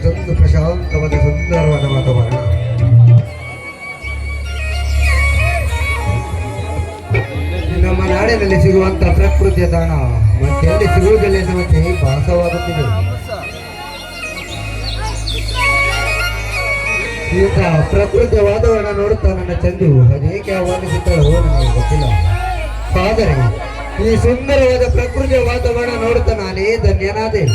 ಎಷ್ಟೊಂದು ಪ್ರಶಾಂತವಾದ ಸುಂದರವಾದ ವಾತಾವರಣ. ನಮ್ಮ ನಾಡಿನಲ್ಲಿ ಸಿಗುವಂತಹ ಪ್ರಕೃತಿಯ ತಾಣ ಮತ್ತೆಲ್ಲಿ ಸಿಗುವುದಿಲ್ಲ ಎನ್ನುವಂತೆ ಭಾಸವಾಗುತ್ತಿದೆ. ಈಗ ಪ್ರಕೃತಿಯ ವಾತಾವರಣ ನೋಡುತ್ತಾ ನನ್ನ ಚಂದು ಅದೇಕೆ ಆಹ್ವಾನಿಸುತ್ತಾಳೋ ನನಗೆ ಗೊತ್ತಿಲ್ಲ. ಆದರೆ ಈ ಸುಂದರವಾದ ಪ್ರಕೃತಿಯ ವಾತಾವರಣ ನೋಡುತ್ತಾ ನಾನೇ ಧನ್ಯನಾದೆ.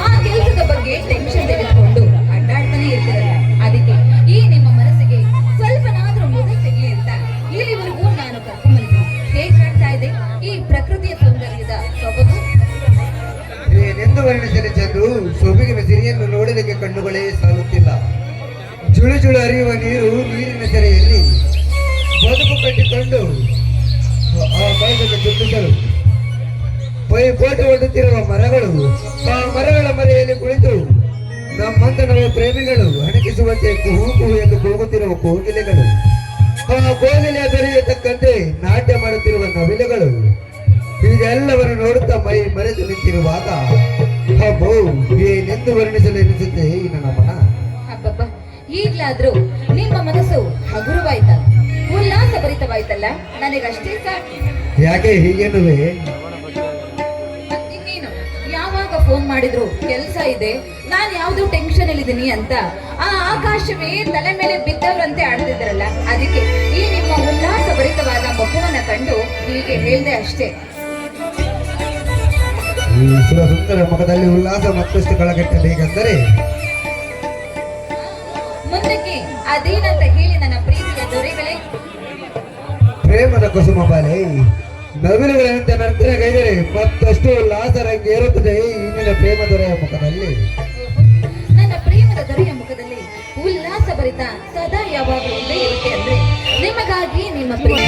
ಆ ಕೆಲಸದ ಬಗ್ಗೆ ಟೆನ್ಷನ್ ತೆಗೆದುಕೊಂಡು ಅಡ್ಡಾಡ್ತಾನೆ ಇರ್ತಿರಲ್ಲ, ಅದಕ್ಕೆ ಈ ನಿಮ್ಮ ಮನಸ್ಸಿಗೆ ಸ್ವಲ್ಪನಾದ್ರೂ ಮುದ ಸಿಗ್ಲಿ ಅಂತ ಇಲ್ಲಿವರೆಗೂ ನಾನು ಕರ್ಕೊಂಡ್ಬಂದಿದ್ದೀನಿ. ಹೇಗ್ ಕಾಣ್ತಾ ಇದೆ ಈ ಪ್ರಕೃತಿಯ ಸೌಂದರ್ಯದ ಸೊಬಗು? ಏನೆಂದು ವರ್ಣಿಸಲಿ ಚಂದು, ಸೊಬಗಿನ ಸಿರಿಯನ್ನು ನೋಡಲಿಕ್ಕೆ ಕಣ್ಣುಗಳೇ ಸಾಲುತ್ತಿಲ್ಲ. ಜುಳು ಜುಳು ಹರಿಯುವ ನೀರು, ನೀರಿನ ಸೆರೆಯಲ್ಲಿ ಬದುಕು ಕಟ್ಟಿಕೊಂಡು ಆ ಮೈಸನ್ನು ತುಂಬಿಸಲು ಪೈಪೋಟಿ ಒಡ್ಡುತ್ತಿರುವ ಮರಗಳು, ಆ ಮರಗಳ ಮರೆಯಲ್ಲಿ ಕುಳಿತು ನಮ್ಮಂತ ನಮ್ಮ ಪ್ರೇಮಿಗಳು ಹಣಕಿಸುವಂತೆ ಕುಹು ಕುಹು ಎಂದು ಕೂಗುತ್ತಿರುವ ಕೋಗಿಲೆಗಳು, ಆ ಕೋಗಿಲೆಯ ಬೆರೆಯ ತಕ್ಕಂತೆ ನಾಟ್ಯ ಮಾಡುತ್ತಿರುವ ನವಿಲುಗಳು, ಹೀಗೆಲ್ಲವನ್ನು ನೋಡುತ್ತಾ ಮೈ ಮರೆತು ನಿಂತಿರುವಾಗ ಅಬ್ಬೋ ಏನೆಂದು ವರ್ಣಿಸಲು ಎನಿಸುತ್ತೆ ಈ ನನ್ನ ಮನ. ಅಬ್ಬಬ್ಬ, ಈಗ್ಲಾದ್ರೂ ನಿಮ್ಮ ಮನಸ್ಸು ಹಗುರವಾಯ್ತಲ್ಲ, ಉಲ್ಲಾಸ ಭರಿತವಾಯ್ತಲ್ಲ, ನನಗಷ್ಟೇ ಸಾಕು. ಯಾಕೆ ಹೀಗೆನ್ನುವೆ? ಮತ್ತಿನ್ನೇನು, ಯಾವಾಗ ಫೋನ್ ಮಾಡಿದ್ರು ಕೆಲ್ಸ ಇದೆ, ನಾನ್ ಯಾವ್ದು ಟೆನ್ಷನ್ ಅಲ್ಲಿದ್ದೀನಿ ಅಂತ ಆ ಆಕಾಶವೇ ತಲೆ ಮೇಲೆ ಬಿದ್ದವರಂತೆ ಆಡ್ತಿದ್ರಲ್ಲ, ಅದಕ್ಕೆ ಈ ನಿಮ್ಮ ಉಲ್ಲಾಸ ಭರಿತವಾದ ಮುಖವನ್ನ ಕಂಡು ಹೀಗೆ ಹೇಳ್ದೆ ಅಷ್ಟೇ. ಈ ಸುಂದರ ಮುಖದಲ್ಲಿ ಉಲ್ಲಾಸ ಮತ್ತಷ್ಟು ಕಳಗಟ್ಟಬೇಕೆಂದರೆ ಮುಂದಕ್ಕೆ ಅದೇನಂತ ಹೇಳಿ ನನ್ನ ಪ್ರೀತಿಯ ದೊರೆಗಳೇ. ಪ್ರೇಮದ ಕುಸುಮ ಬಾಲೆ ನವಿಲುಗಳಂತೆ ನರ್ತನ ಗೈದರೆ ಮತ್ತಷ್ಟು ಉಲ್ಲಾಸ ರಂಗೇರುತ್ತದೆ ಇಂದಿನ ಪ್ರೇಮ ದೊರೆಯ ಮುಖದಲ್ಲಿ. ನನ್ನ ಪ್ರೇಮದ ದೊರೆಯ ಮುಖದಲ್ಲಿ ಉಲ್ಲಾಸ ಭರಿತ ಸದಾ ಯಾವಾಗಲೂ ಇದ್ದೇ ಇರುತ್ತೆ ಅಂದ್ರೆ ನಿಮಗಾಗಿ ನಿಮ್ಮ ಪ್ರೇಮ.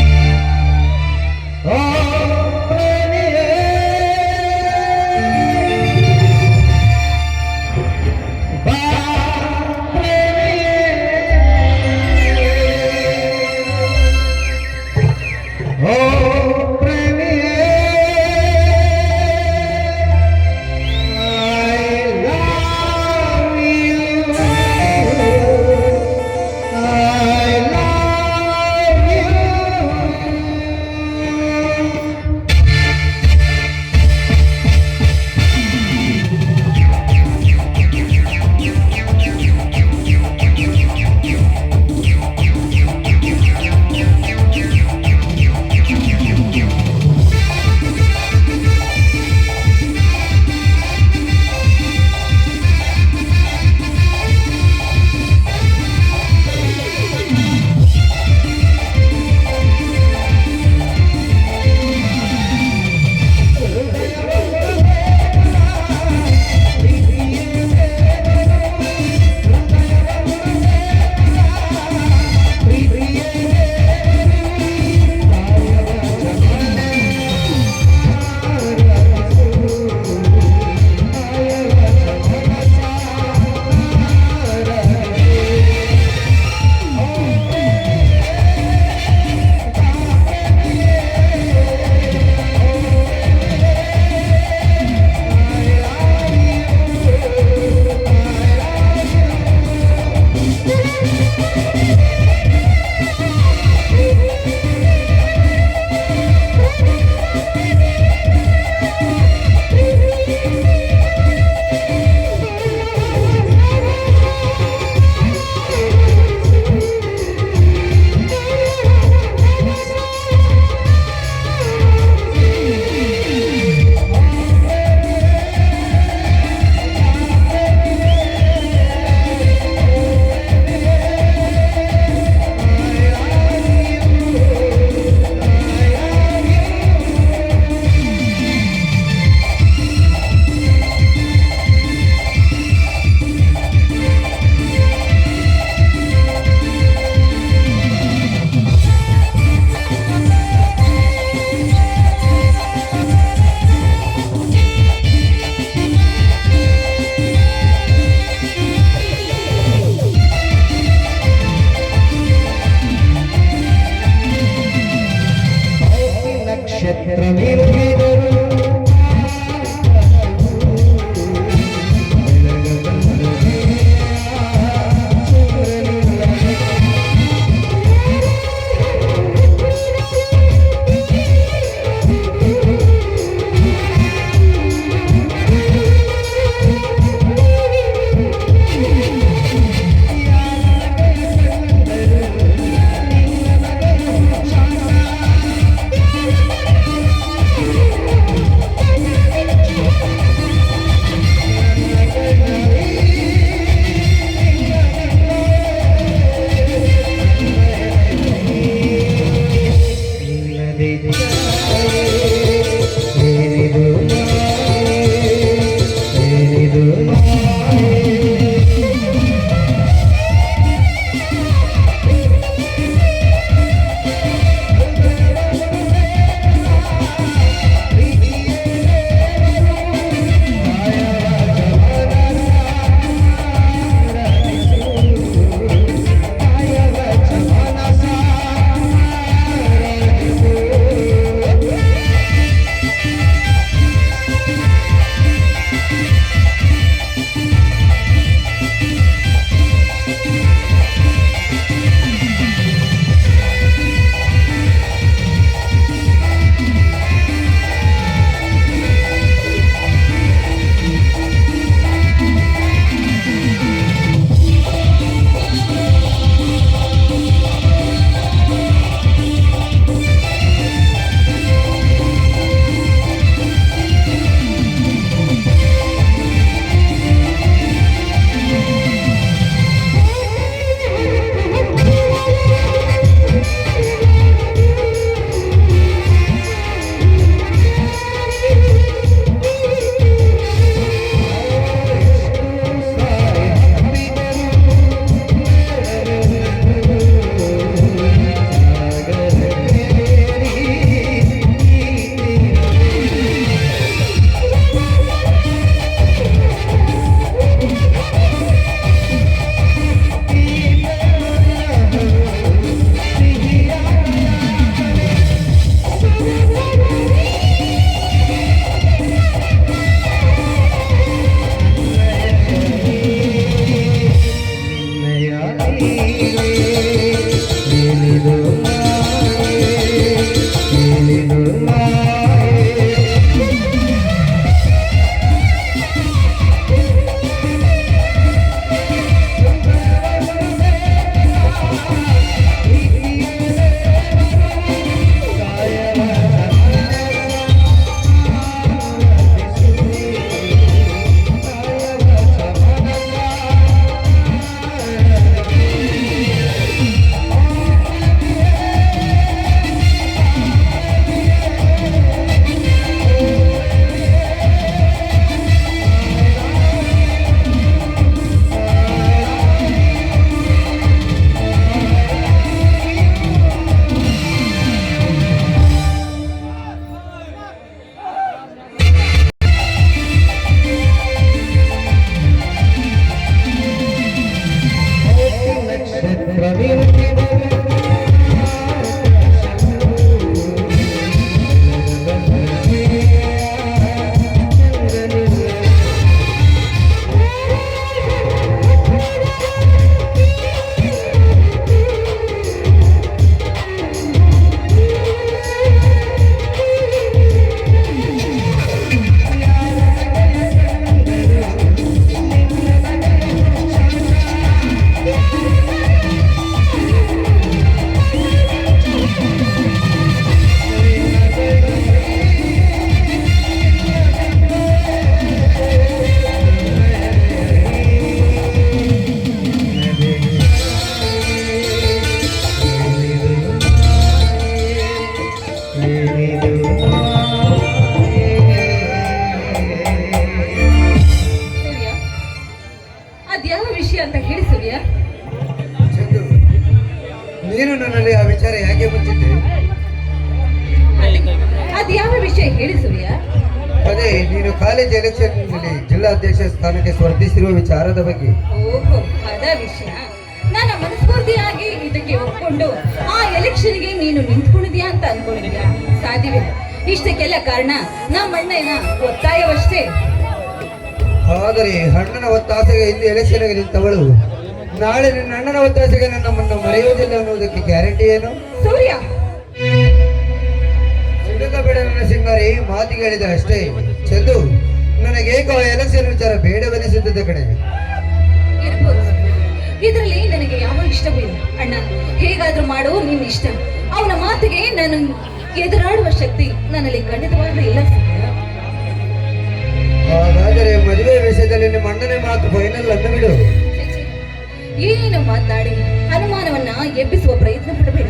ನಕ್ಷತ್ರ ಮಿನುಗಿದರು ಅದ್ಯಾವ ವಿಷಯ ಅಂತ ಹೇಳಿ ಸೂರ್ಯ. ಚಂದು, ನೀನು ನನ್ನಲ್ಲಿ ಆ ವಿಚಾರ ಯಾಕೆ ಮುಚ್ಚಿದ್ದೆ? ಅದ್ಯಾವ ವಿಷಯ ಹೇಳಿ ಸೂರ್ಯ. ಅದೇ ನೀನು ಕಾಲೇಜ್ ಎಲೆಕ್ಷನ್ ನಲ್ಲಿ ಜಿಲ್ಲಾಧ್ಯಕ್ಷ ಸ್ಥಾನಕ್ಕೆ ಸ್ಪರ್ಧಿಸಿರುವ ವಿಚಾರದ ಬಗ್ಗೆ. ಓಹೋ, ಅದ ವಿಷಯ. ನನ್ನ ಮನಸ್ಫೂರ್ತಿಯಾಗಿ ಇದಕ್ಕೆ ಒಪ್ಕೊಂಡು ಆ ಎಲೆಕ್ಷನ್ಗೆ ನೀನು ನಿಂತ್ಕೊಂಡಿದ್ಯಾ ಅಂತ ಅನ್ಕೊಂಡಿದ್ಯಾ? ಸಾಧ್ಯವಿಲ್ಲ. ಇಷ್ಟಕ್ಕೆಲ್ಲ ಕಾರಣ ನಮ್ಮಣ್ಣನ ಒತ್ತಾಯವಷ್ಟೇ. ಆದರೆ ಅಣ್ಣನ ಒತ್ತಾಸೆಗೆ ಇಂದು ಎಲೆಕ್ಷನ್ಗೆ ನಿಂತವಳು ನಾಳೆ ನಿನ್ನ ಅಣ್ಣನ ಒತ್ತಾಸೆಗೆ ನಮ್ಮನ್ನು ಮರೆಯುವುದಿಲ್ಲ ಅನ್ನುವುದಕ್ಕೆ ಗ್ಯಾರಂಟಿ ಏನು? ಸೂರ್ಯ, ಸುಡುಕ ಬೇಡ ನನ್ನ ಸಿಂಗಾರಿ, ಮಾತಿಗೆ ಹೇಳಿದ ಅಷ್ಟೇ. ಚಂದು, ನನಗೇಕೋ ಎಲೆಕ್ಷನ್ ವಿಚಾರ ಬೇಡವೆನಿಸುತ್ತದೆ ಕಣೆ. ಇರ್ಬೋದು. ಇದರಲ್ಲಿ ನನಗೆ ಯಾವ ಇಷ್ಟವೂ ಇಲ್ಲ ಅಣ್ಣ. ಹೇಗಾದ್ರೂ ಮಾಡು, ನಿನ್ನ ಇಷ್ಟ. ಅವನ ಮಾತಿಗೆ ನಾನು ಎದುರಾಡುವ ಶಕ್ತಿ ನನ್ನಲ್ಲಿ ಖಂಡಿತವಾಗ್ಲೂ ಇಲ್ಲ ಸೂರ್ಯ. ಹಾಗಾದರೆ ಮದುವೆ ವಿಷಯದಲ್ಲಿ ನಿಮ್ಮ ಅಣ್ಣನೇ ಮಾತು ಫೈನಲ್ ಅನ್ನು ಬಿಡು. ಏನು ಮಾತನಾಡಿ ಅನುಮಾನವನ್ನ ಎಬ್ಬಿಸುವ ಪ್ರಯತ್ನ ಪಡಬೇಡ.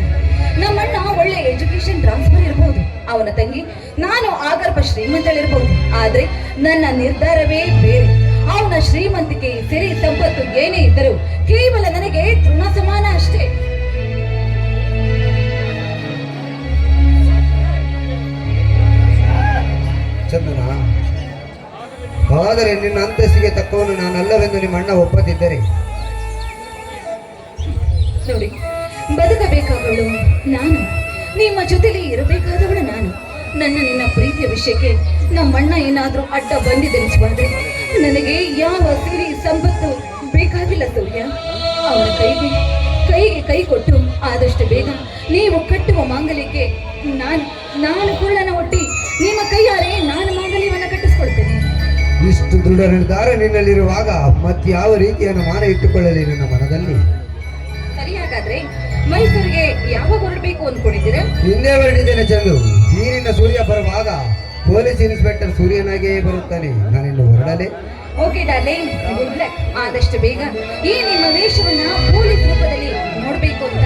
ನಮ್ಮಣ್ಣ ಒಳ್ಳೆ ಎಜುಕೇಶನ್ ಟ್ರಾನ್ಸ್ಫರ್ ಇರಬಹುದು, ಅವನ ತಂಗಿ ನಾನು ಆಗರ್ಭ ಶ್ರೀಮಂತಳಿರಬಹುದು. ಆದ್ರೆ ನನ್ನ ನಿರ್ಧಾರವೇ ಬೇರೆ. ಅವನ ಶ್ರೀಮಂತಿಕೆ, ಸಿರಿ ಸಂಪತ್ತು ಏನೇ ಇದ್ದರೂ ಕೇವಲ ನನಗೆ ತೃಣ ಸಮಾನ ಅಷ್ಟೇ. ಚಂದನ, ಆದರೆ ನಿನ್ನ ಅಂತಸ್ತಿಗೆ ತಕ್ಕವನು ನಾನಲ್ಲವೆಂದು ನಿಮ್ಮ ಅಣ್ಣ ಒಪ್ಪದಿದ್ದರೆ ನೋಡಿ, ಬದುಕಬೇಕಾದವಳು ನಾನು, ನಿಮ್ಮ ಜೊತೆಲಿ ಇರಬೇಕಾದವಳು ನಾನು. ನನ್ನ ನಿನ್ನ ಪ್ರೀತಿಯ ವಿಷಯಕ್ಕೆ ನಮ್ಮಣ್ಣ ಏನಾದ್ರೂ ಅಡ್ಡ ಬಂದಿದೆ ನಿಜವಾದ್ರೆ ನನಗೆ ಯಾವ ಸಿರಿ ಸಂಪತ್ತು ಬೇಕಾಗಿಲ್ಲ ಸೂರ್ಯ. ಅವನ ಕೈಗೆ ಕೈ ಕೊಟ್ಟು ಆದಷ್ಟು ಬೇಗ ನೀವು ಕಟ್ಟುವ ಮಾಂಗಲ್ಯಕ್ಕೆ ನಾನು ಕುಳ್ಳನ ಒಟ್ಟಿ ನಿಮ್ಮ ಕೈಯಾರೆ ನಾನು ಮಾಂಗಲ್ಯವನ್ನು ಕಟ್ಟಿಸ್ಕೊಳ್ತೇನೆ. ಇಷ್ಟು ದೃಢ ನಿರ್ಧಾರ ನಿನ್ನಲ್ಲಿರುವಾಗ ಮತ್ಯಾವ ರೀತಿಯ ಮಾನ ಇಟ್ಟುಕೊಳ್ಳಲಿ ನನ್ನ ಮನದಲ್ಲಿ? ಸರಿ, ಹಾಗಾದ್ರೆ ಮೈಸೂರಿಗೆ ಯಾವಾಗ ಹೊರಡಬೇಕು ಅಂದ್ಕೊಂಡಿದ್ದೀರಾ? ಹಿಂದೆ ಹೊರಡಿದ್ದೇನೆ ಚಂದು. ನೀರಿನ ಸೂರ್ಯ ಬರುವಾಗ ಪೊಲೀಸ್ ಇನ್ಸ್ಪೆಕ್ಟರ್ ಸೂರ್ಯನಾಗೇ ಬರುತ್ತಾನೆ. ನಾನಿನ್ನು ಹೊರಡಲೇ. Okay darling, good luck. ಆದಷ್ಟು ಬೇಗ ಈ ನಿಮ್ಮ ವೇಷವನ್ನ ಪೊಲೀಸ್ ರೂಪದಲ್ಲಿ ನೋಡ್ಬೇಕು ಅಂತ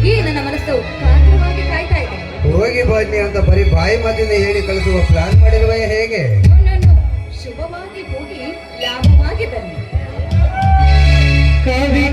ಈ ನನ್ನ ಮನಸ್ಸು ಕಾತರವಾಗಿ ಕಾಯ್ತಾ ಇದೆ. ಹೋಗಿ ಬನ್ನಿ ಅಂತ ಬರೀ ಬಾಯಿ ಮಾತಿಂದ ಹೇಳಿ ಕಳಿಸುವ ಪ್ಲಾನ್ ಮಾಡಿರುವ ಹೇಗೆ? ಶುಭವಾಗಿ ಹೋಗಿ ಲಾಭವಾಗಿ ಬನ್ನಿ. ಕವಿ